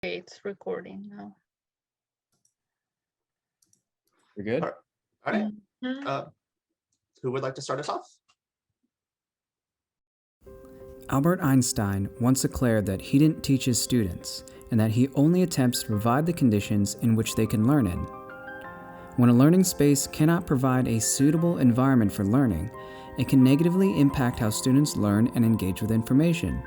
It's recording now. We're good? All right. Mhm. Who would like to start us off? Albert Einstein once declared that he didn't teach his students, and that he only attempts to provide the conditions in which they can learn in. When a learning space cannot provide a suitable environment for learning, it can negatively impact how students learn and engage with information.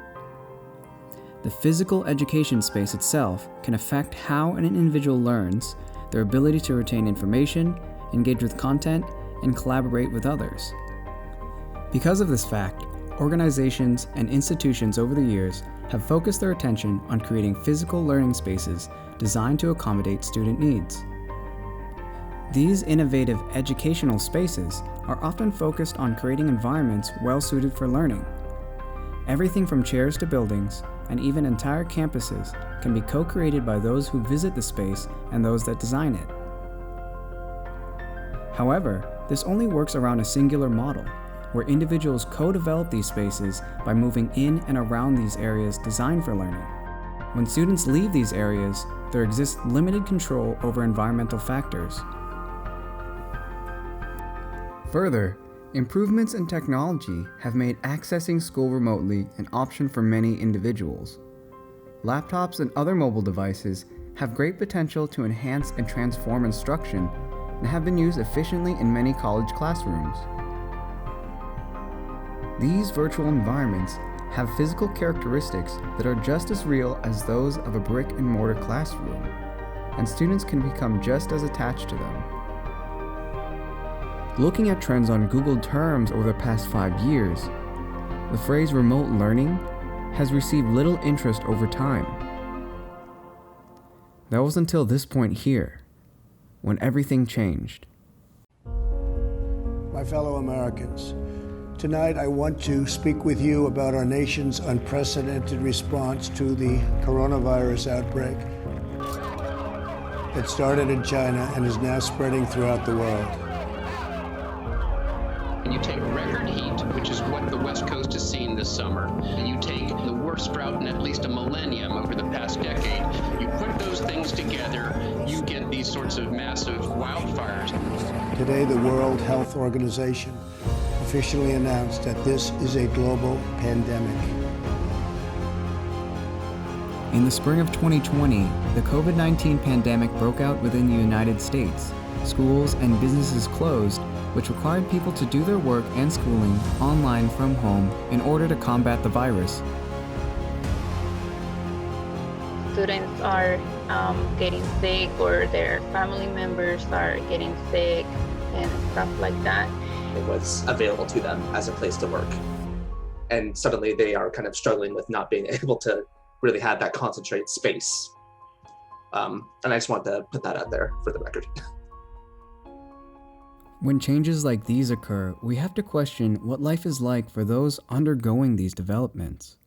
The physical education space itself can affect how an individual learns, their ability to retain information, engage with content, and collaborate with others. Because of this fact, organizations and institutions over the years have focused their attention on creating physical learning spaces designed to accommodate student needs. These innovative educational spaces are often focused on creating environments well suited for learning. Everything from chairs to buildings, and even entire campuses, can be co-created by those who visit the space and those that design it. However, this only works around a singular model, where individuals co-develop these spaces by moving in and around these areas designed for learning. When students leave these areas, there exists limited control over environmental factors. Further, improvements in technology have made accessing school remotely an option for many individuals. Laptops and other mobile devices have great potential to enhance and transform instruction and have been used efficiently in many college classrooms. These virtual environments have physical characteristics that are just as real as those of a brick-and-mortar classroom, and students can become just as attached to them. Looking at trends on Google Terms over the past 5 years, the phrase remote learning has received little interest over time. That was until this point here, when everything changed. My fellow Americans, tonight I want to speak with you about our nation's unprecedented response to the coronavirus outbreak. It started in China and is now spreading throughout the world. And you take record heat, which is what the West Coast has seen this summer, and you take the worst drought in at least a millennium over the past decade. You put those things together, you get these sorts of massive wildfires. Today, the World Health Organization officially announced that this is a global pandemic. In the spring of 2020, the COVID-19 pandemic broke out within the United States. Schools and businesses closed, which required people to do their work and schooling online from home in order to combat the virus. Students are getting sick, or their family members are getting sick and stuff like that. It was available to them as a place to work. And suddenly they are kind of struggling with not being able to really have that concentrated space. And I just wanted to put that out there for the record. When changes like these occur, we have to question what life is like for those undergoing these developments.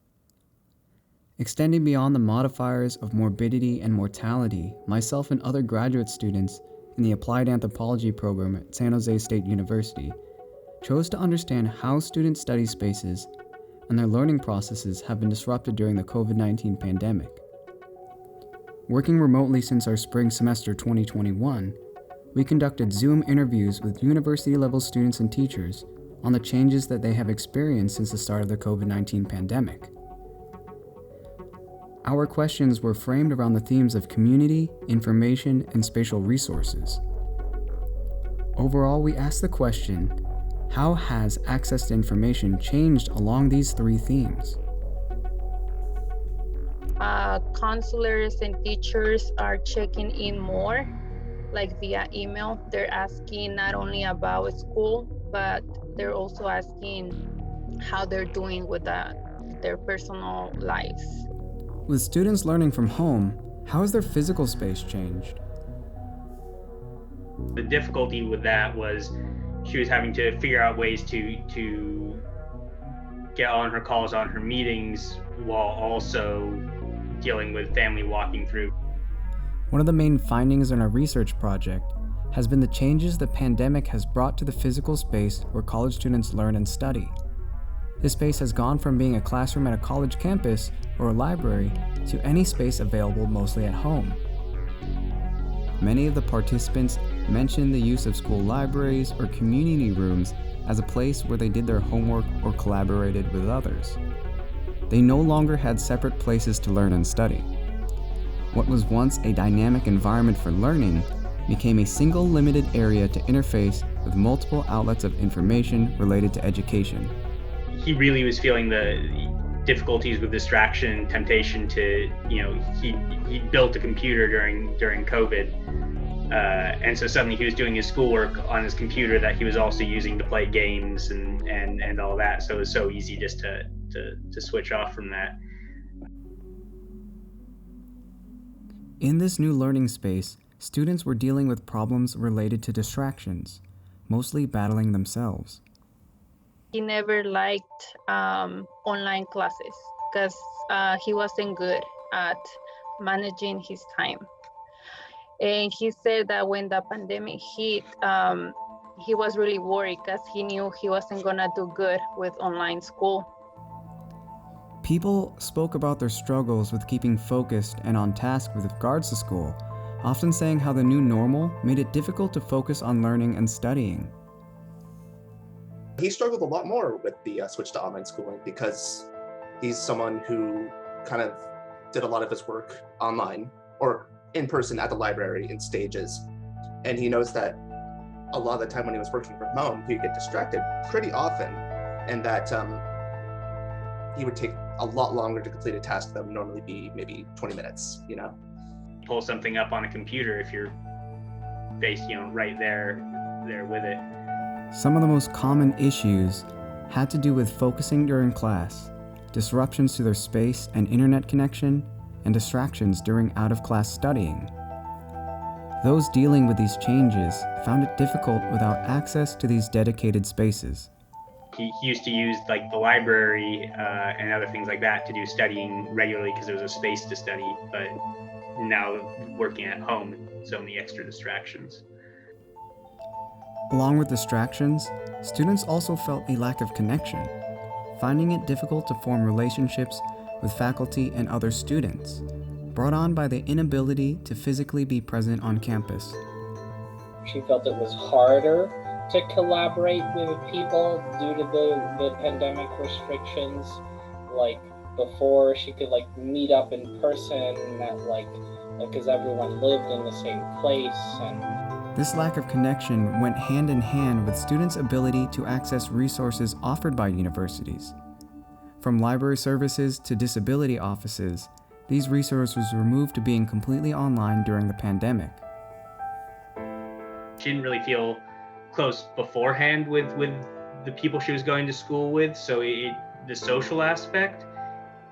Extending beyond the modifiers of morbidity and mortality, myself and other graduate students in the Applied Anthropology program at San Jose State University chose to understand how student study spaces and their learning processes have been disrupted during the COVID-19 pandemic. Working remotely since our spring semester 2021, we conducted Zoom interviews with university-level students and teachers on the changes that they have experienced since the start of the COVID-19 pandemic. Our questions were framed around the themes of community, information, and spatial resources. Overall, we asked the question, how has access to information changed along these three themes? Counselors and teachers are checking in more, like via email. They're asking not only about school, but they're also asking how they're doing with their personal lives. With students learning from home, how has their physical space changed? The difficulty with that was she was having to figure out ways to get on her calls, on her meetings, while also dealing with family walking through. One of the main findings in our research project has been the changes the pandemic has brought to the physical space where college students learn and study. this space has gone from being a classroom at a college campus or a library to any space available mostly at home. Many of the participants mentioned the use of school libraries or community rooms as a place where they did their homework or collaborated with others. They no longer had separate places to learn and study. What was once a dynamic environment for learning became a single limited area to interface with multiple outlets of information related to education. He really was feeling the difficulties with distraction, temptation to, he built a computer during COVID. And so suddenly he was doing his schoolwork on his computer that he was also using to play games and all that. So it was so easy just to switch off from that. In this new learning space, students were dealing with problems related to distractions, mostly battling themselves. He never liked online classes because he wasn't good at managing his time. And he said that when the pandemic hit, he was really worried because he knew he wasn't gonna do good with online school. People spoke about their struggles with keeping focused and on task with regards to school, often saying how the new normal made it difficult to focus on learning and studying. He struggled a lot more with the switch to online schooling because he's someone who kind of did a lot of his work online or in person at the library in stages. And he knows that a lot of the time when he was working from home, he'd get distracted pretty often, and that he would take a lot longer to complete a task that would normally be maybe 20 minutes, Pull something up on a computer if you're faced, right there with it. Some of the most common issues had to do with focusing during class, disruptions to their space and internet connection, and distractions during out-of-class studying. Those dealing with these changes found it difficult without access to these dedicated spaces. He used to use the library and other things like that to do studying regularly because there was a space to study, but now working at home, so many extra distractions. Along with distractions, students also felt a lack of connection, finding it difficult to form relationships with faculty and other students, brought on by the inability to physically be present on campus. She felt it was harder to collaborate with people due to the pandemic restrictions. Before, she could meet up in person because everyone lived in the same place. And this lack of connection went hand in hand with students' ability to access resources offered by universities. From library services to disability offices, these resources were moved to being completely online during the pandemic. She didn't really feel close beforehand with the people she was going to school with, so the social aspect,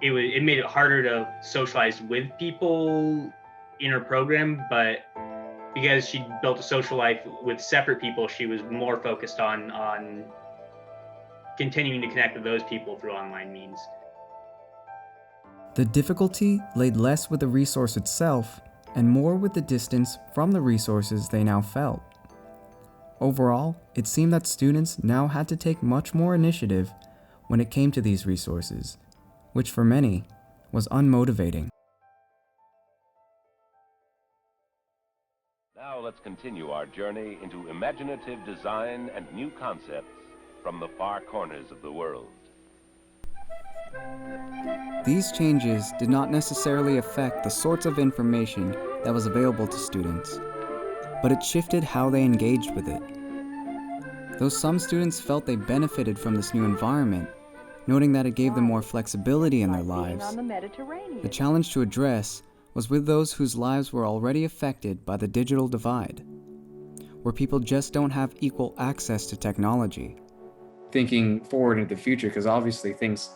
it made it harder to socialize with people in her program, but because she built a social life with separate people, she was more focused on continuing to connect with those people through online means. The difficulty laid less with the resource itself and more with the distance from the resources they now felt. Overall, it seemed that students now had to take much more initiative when it came to these resources, which for many was unmotivating. Now let's continue our journey into imaginative design and new concepts from the far corners of the world. These changes did not necessarily affect the sorts of information that was available to students, but it shifted how they engaged with it. Though some students felt they benefited from this new environment, noting that it gave them more flexibility in their lives, the challenge to address was with those whose lives were already affected by the digital divide, where people just don't have equal access to technology. Thinking forward into the future, because obviously things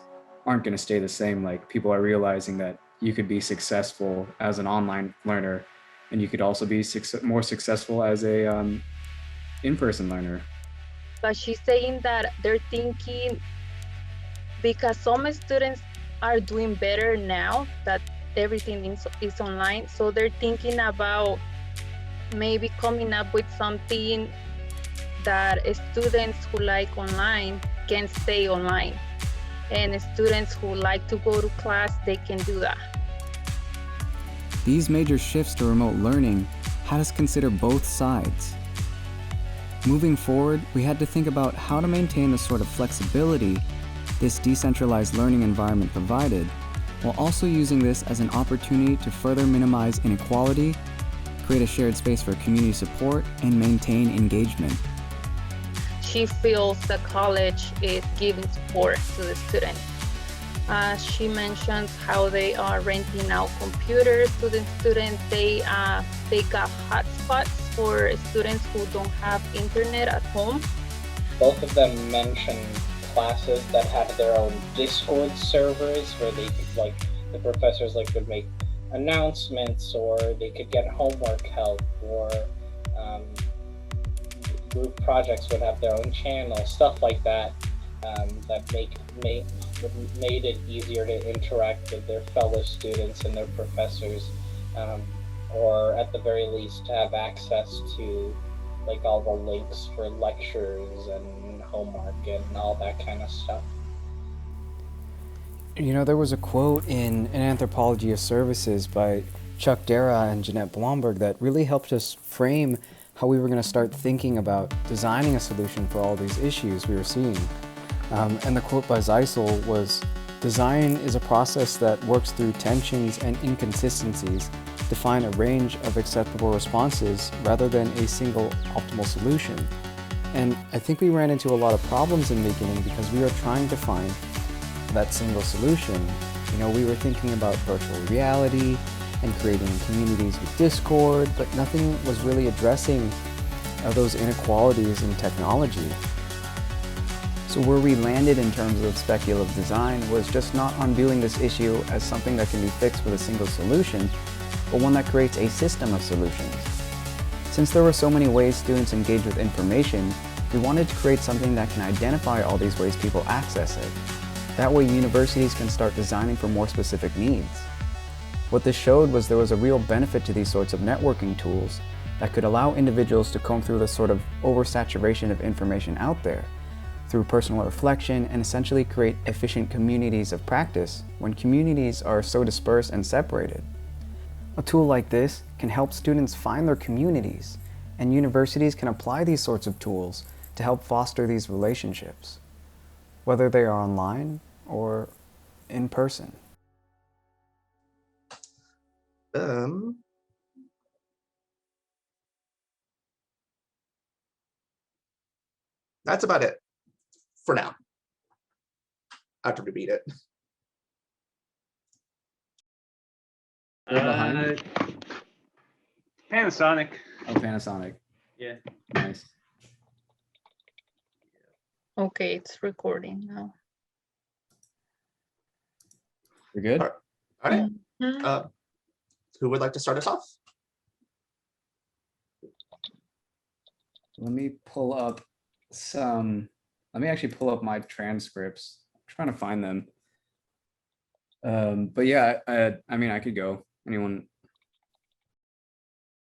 aren't going to stay the same. People are realizing that you could be successful as an online learner, and you could also be more successful as a in-person learner. But she's saying that they're thinking, because some students are doing better now that everything is online, so they're thinking about maybe coming up with something that students who like online can stay online. and students who like to go to class, they can do that. These major shifts to remote learning had us consider both sides. Moving forward, we had to think about how to maintain the sort of flexibility this decentralized learning environment provided, while also using this as an opportunity to further minimize inequality, create a shared space for community support, and maintain engagement. She feels the college is giving support to the students. She mentions how they are renting out computers to the students. They got hotspots for students who don't have internet at home. Both of them mentioned classes that have their own Discord servers where they could, like, the professors would make announcements, or they could get homework help, or group projects would have their own channel, stuff like that, that made it easier to interact with their fellow students and their professors, or at the very least to have access to all the links for lectures and homework and all that kind of stuff. You know, there was a quote in An Anthropology of Services by Chuck Dara and Jeanette Blomberg that really helped us frame how we were going to start thinking about designing a solution for all these issues we were seeing. And the quote by Zeisel was, "Design is a process that works through tensions and inconsistencies to find a range of acceptable responses rather than a single optimal solution." And I think we ran into a lot of problems in the beginning because we were trying to find that single solution. You know, we were thinking about virtual reality and creating communities with Discord, but nothing was really addressing those inequalities in technology. So where we landed in terms of speculative design was just not on viewing this issue as something that can be fixed with a single solution, but one that creates a system of solutions. Since there were so many ways students engage with information, we wanted to create something that can identify all these ways people access it. That way universities can start designing for more specific needs. What this showed was there was a real benefit to these sorts of networking tools that could allow individuals to comb through the sort of oversaturation of information out there through personal reflection and essentially create efficient communities of practice when communities are so dispersed and separated. A tool like this can help students find their communities, and universities can apply these sorts of tools to help foster these relationships, whether they are online or in person. That's about it for now. I have to repeat it. Panasonic. Oh, Panasonic. Yeah. Nice. Okay, it's recording now. We're good? All right. Mhm. Who would like to start us off? Let me actually pull up my transcripts. I'm trying to find them. But yeah, I mean, I could go. Anyone